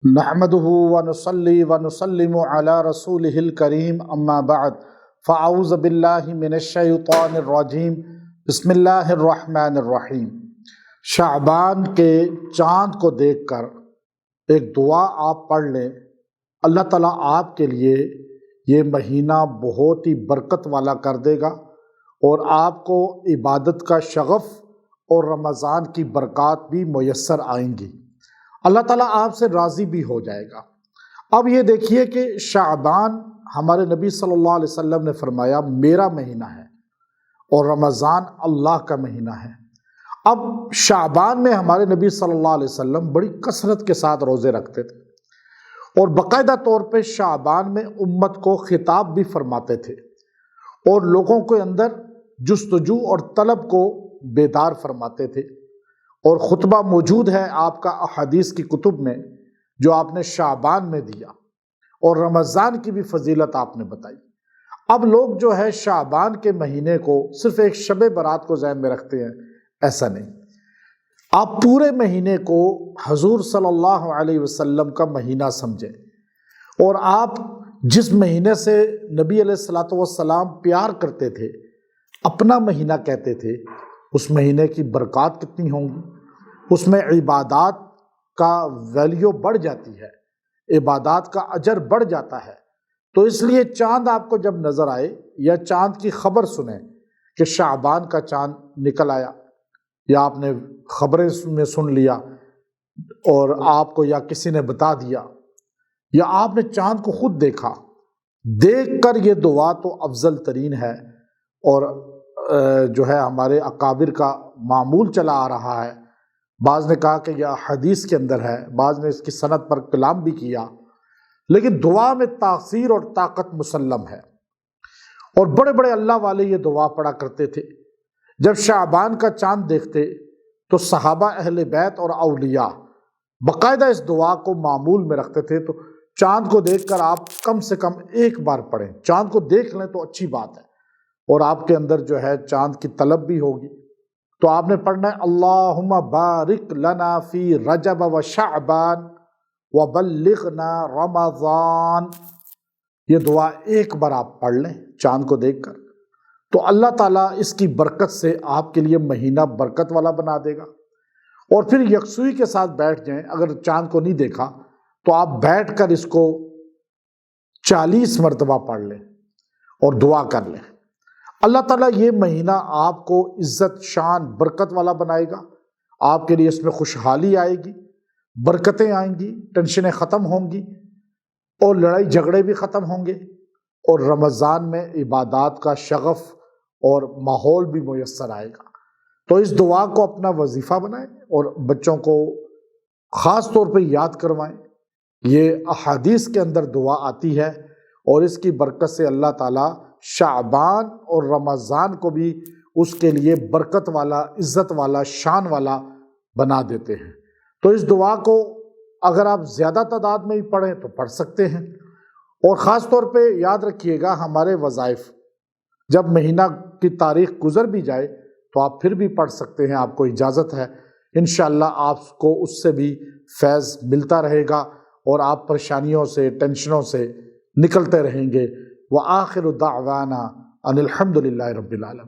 نحمده ونصلي ونسلم على رسوله الكريم اما بعد فاعوذ باللہ من الشیطان الرجیم بسم اللہ الرحمن الرحیم۔ شعبان کے چاند کو دیکھ کر ایک دعا آپ پڑھ لیں، اللہ تعالیٰ آپ کے لیے یہ مہینہ بہت ہی برکت والا کر دے گا اور آپ کو عبادت کا شغف اور رمضان کی برکات بھی میسر آئیں گی۔ اللہ تعالیٰ آپ سے راضی بھی ہو جائے گا۔ اب یہ دیکھیے کہ شعبان ہمارے نبی صلی اللہ علیہ وسلم نے فرمایا میرا مہینہ ہے اور رمضان اللہ کا مہینہ ہے۔ اب شعبان میں ہمارے نبی صلی اللہ علیہ وسلم بڑی کثرت کے ساتھ روزے رکھتے تھے اور باقاعدہ طور پہ شعبان میں امت کو خطاب بھی فرماتے تھے اور لوگوں کے اندر جستجو اور طلب کو بیدار فرماتے تھے، اور خطبہ موجود ہے آپ کا احادیث کی کتب میں جو آپ نے شعبان میں دیا، اور رمضان کی بھی فضیلت آپ نے بتائی۔ اب لوگ جو ہے شعبان کے مہینے کو صرف ایک شب برات کو ذہن میں رکھتے ہیں، ایسا نہیں۔ آپ پورے مہینے کو حضور صلی اللہ علیہ وسلم کا مہینہ سمجھیں، اور آپ جس مہینے سے نبی علیہ الصلوۃ والسلام پیار کرتے تھے، اپنا مہینہ کہتے تھے، اس مہینے کی برکات کتنی ہوں گی، اس میں عبادات کا ویلیو بڑھ جاتی ہے، عبادات کا اجر بڑھ جاتا ہے۔ تو اس لیے چاند آپ کو جب نظر آئے یا چاند کی خبر سنیں کہ شعبان کا چاند نکل آیا، یا آپ نے خبریں میں سن لیا اور آپ کو یا کسی نے بتا دیا، یا آپ نے چاند کو خود دیکھا، دیکھ کر یہ دعا تو افضل ترین ہے، اور جو ہے ہمارے اکابر کا معمول چلا آ رہا ہے۔ بعض نے کہا کہ یہ حدیث کے اندر ہے، بعض نے اس کی سند پر کلام بھی کیا، لیکن دعا میں تاثیر اور طاقت مسلم ہے، اور بڑے بڑے اللہ والے یہ دعا پڑھا کرتے تھے۔ جب شعبان کا چاند دیکھتے تو صحابہ اہل بیت اور اولیاء باقاعدہ اس دعا کو معمول میں رکھتے تھے۔ تو چاند کو دیکھ کر آپ کم سے کم ایک بار پڑھیں، چاند کو دیکھ لیں تو اچھی بات ہے، اور آپ کے اندر جو ہے چاند کی طلب بھی ہوگی۔ تو آپ نے پڑھنا ہے اللہم بارک لنا فی رجب و شعبان وبلغنا رمضان۔ یہ دعا ایک بار آپ پڑھ لیں چاند کو دیکھ کر، تو اللہ تعالیٰ اس کی برکت سے آپ کے لیے مہینہ برکت والا بنا دے گا۔ اور پھر یکسوئی کے ساتھ بیٹھ جائیں، اگر چاند کو نہیں دیکھا تو آپ بیٹھ کر اس کو 40 مرتبہ پڑھ لیں اور دعا کر لیں۔ اللہ تعالیٰ یہ مہینہ آپ کو عزت، شان، برکت والا بنائے گا۔ آپ کے لیے اس میں خوشحالی آئے گی، برکتیں آئیں گی، ٹینشنیں ختم ہوں گی، اور لڑائی جھگڑے بھی ختم ہوں گے، اور رمضان میں عبادات کا شغف اور ماحول بھی میسر آئے گا۔ تو اس دعا کو اپنا وظیفہ بنائیں اور بچوں کو خاص طور پہ یاد کروائیں۔ یہ احادیث کے اندر دعا آتی ہے، اور اس کی برکت سے اللہ تعالیٰ شعبان اور رمضان کو بھی اس کے لیے برکت والا، عزت والا، شان والا بنا دیتے ہیں۔ تو اس دعا کو اگر آپ زیادہ تعداد میں ہی پڑھیں تو پڑھ سکتے ہیں، اور خاص طور پہ یاد رکھیے گا ہمارے وظائف جب مہینہ کی تاریخ گزر بھی جائے تو آپ پھر بھی پڑھ سکتے ہیں، آپ کو اجازت ہے۔ انشاءاللہ آپ کو اس سے بھی فیض ملتا رہے گا، اور آپ پریشانیوں سے، ٹینشنوں سے نکلتے رہیں گے۔ وآخر دعوانا ان الحمد للہ رب العالمین۔